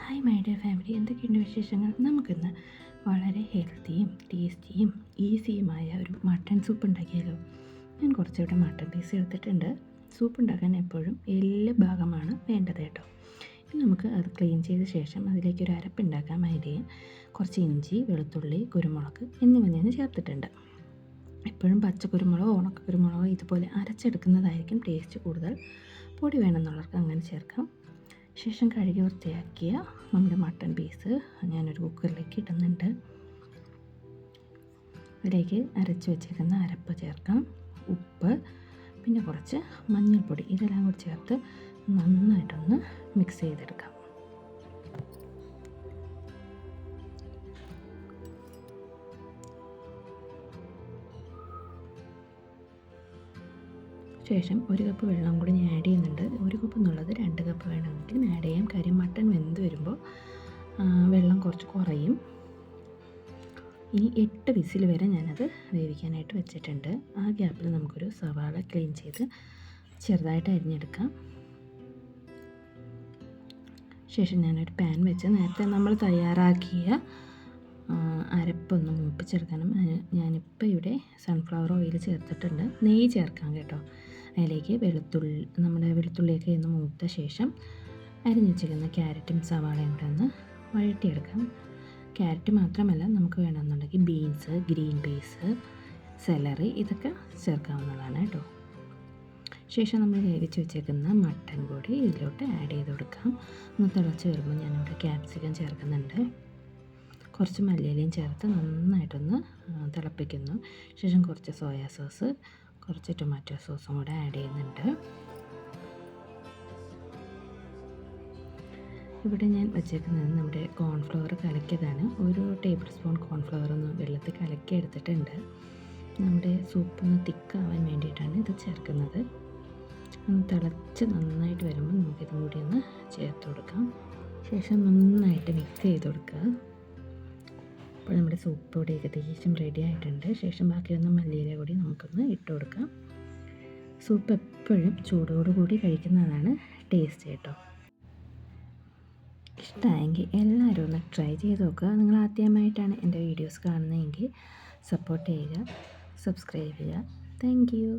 Hi my dear family, എന്തൊക്കെയുണ്ട് വിശേഷങ്ങൾ? നമുക്കിന്ന് വളരെ ഹെൽത്തിയും ടേസ്റ്റിയും ഈസിയുമായ ഒരു മട്ടൺ സൂപ്പ് ഉണ്ടാക്കിയാലോ? ഞാൻ കുറച്ചിവിടെ മട്ടൺ പീസ് എടുത്തിട്ടുണ്ട്. സൂപ്പ് ഉണ്ടാക്കാൻ എപ്പോഴും എല്ല് ഭാഗമാണ് വേണ്ടത് കേട്ടോ. ഇനി നമുക്ക് അത് ക്ലീൻ ചെയ്ത ശേഷം അതിലേക്ക് ഒരു അരപ്പുണ്ടാക്കാം. അതിൽ കുറച്ച് ഇഞ്ചി, വെളുത്തുള്ളി, കുരുമുളക് എന്നിവ ഞാൻ ചേർത്തിട്ടുണ്ട്. എപ്പോഴും പച്ചക്കുരുമുളകോ ഉണക്കക്കുരുമുളകോ ഇതുപോലെ അരച്ചെടുക്കുന്നതായിരിക്കും ടേസ്റ്റ് കൂടുതൽ. പൊടി വേണമെന്നുള്ളവർക്ക് അങ്ങനെ ചേർക്കാം. ശേഷം കഴുകി വൃത്തിയാക്കിയ നമ്മുടെ മട്ടൺ പീസ് ഞാനൊരു കുക്കറിലേക്ക് ഇടുന്നുണ്ട്. അതിലേക്ക് അരച്ച് വെച്ചേക്കുന്ന അരപ്പ് ചേർക്കാം, ഉപ്പ്, പിന്നെ കുറച്ച് മഞ്ഞൾപ്പൊടി, ഇതെല്ലാം കൂടി ചേർത്ത് നന്നായിട്ടൊന്ന് മിക്സ് ചെയ്തെടുക്കാം. ശേഷം ഒരു കപ്പ് വെള്ളം കൂടി ഞാൻ ആഡ് ചെയ്യുന്നുണ്ട്. ഒരു കപ്പ് എന്നുള്ളത് 2 കപ്പ് വേണമെങ്കിലും ആഡ് ചെയ്യാം. കാര്യം മട്ടൺ വെന്ത് വരുമ്പോൾ വെള്ളം കുറച്ച് കുറയും. ഇനി 8 വിസിൽ വരെ ഞാനത് വേവിക്കാനായിട്ട് വെച്ചിട്ടുണ്ട്. ആ ഗ്യാപ്പിൽ നമുക്കൊരു സവാള ക്ലീൻ ചെയ്ത് ചെറുതായിട്ട് അരിഞ്ഞെടുക്കാം. ശേഷം ഞാനൊരു പാൻ വെച്ച് നേരത്തെ നമ്മൾ തയ്യാറാക്കിയ അരപ്പൊന്ന് മൂപ്പിച്ചെടുക്കണം. ഞാനിപ്പോൾ ഇവിടെ സൺഫ്ലവർ ഓയിൽ ചേർത്തിട്ടുണ്ട്. നെയ്യ് ചേർക്കാം കേട്ടോ. അതിലേക്ക് നമ്മുടെ വെളുത്തുള്ളിയൊക്കെ ഒന്ന് മൂത്ത ശേഷം അരിഞ്ഞ് വെച്ചിരിക്കുന്ന ക്യാരറ്റും സവാളയും കൂടെ ഒന്ന് വഴറ്റിയെടുക്കാം. ക്യാരറ്റ് മാത്രമല്ല, നമുക്ക് വേണമെന്നുണ്ടെങ്കിൽ ബീൻസ്, ഗ്രീൻ പീസ്, സെലറി ഇതൊക്കെ ചേർക്കാവുന്നതാണ് കേട്ടോ. ശേഷം നമ്മൾ വേവിച്ച് വെച്ചേക്കുന്ന മട്ടൺ കൂടി ഇതിലോട്ട് ആഡ് ചെയ്ത് കൊടുക്കാം. ഒന്ന് തിളച്ച് വരുമ്പോൾ ഞാനിവിടെ ക്യാപ്സിക്കം ചേർക്കുന്നുണ്ട്. കുറച്ച് മല്ലിയിലയും ചേർത്ത് നന്നായിട്ടൊന്ന് തിളപ്പിക്കുന്നു. ശേഷം കുറച്ച് സോയാ സോസ്, കുറച്ച് ടൊമാറ്റോ സോസും കൂടെ ആഡ് ചെയ്യുന്നുണ്ട്. ഇവിടെ ഞാൻ വെച്ചേക്കുന്നത് നമ്മുടെ കോൺഫ്ലവർ കലക്കിയതാണ്. 1 ടേബിൾ സ്പൂൺ കോൺഫ്ലവർ ഒന്ന് വെള്ളത്തിൽ കലക്കി എടുത്തിട്ടുണ്ട്. നമ്മുടെ സൂപ്പൊന്ന് തിക്കാവാൻ വേണ്ടിയിട്ടാണ് ഇത് ചേർക്കുന്നത്. ഒന്ന് തിളച്ച് നന്നായിട്ട് വരുമ്പോൾ നമുക്കിതും കൂടി ഒന്ന് ചേർത്ത് കൊടുക്കാം. ശേഷം നന്നായിട്ട് മിക്സ് ചെയ്ത് കൊടുക്കുക. അപ്പോൾ നമ്മുടെ സൂപ്പ് ഇവിടെ ഏകദേശം റെഡി ആയിട്ടുണ്ട്. ശേഷം ബാക്കിയൊന്ന് മല്ലിയില കൂടി നമുക്കൊന്ന് ഇട്ട് കൊടുക്കാം. സൂപ്പ് എപ്പോഴും ചൂടോടുകൂടി കഴിക്കുന്നതാണ് ടേസ്റ്റ് കേട്ടോ. ഇഷ്ടമായെങ്കിൽ എല്ലാവരും ഒന്ന് ട്രൈ ചെയ്ത് നോക്കുക. നിങ്ങൾ ആദ്യമായിട്ടാണ് എൻ്റെ വീഡിയോസ് കാണുന്നതെങ്കിൽ സപ്പോർട്ട് ചെയ്യുക, സബ്സ്ക്രൈബ് ചെയ്യുക. Thank you.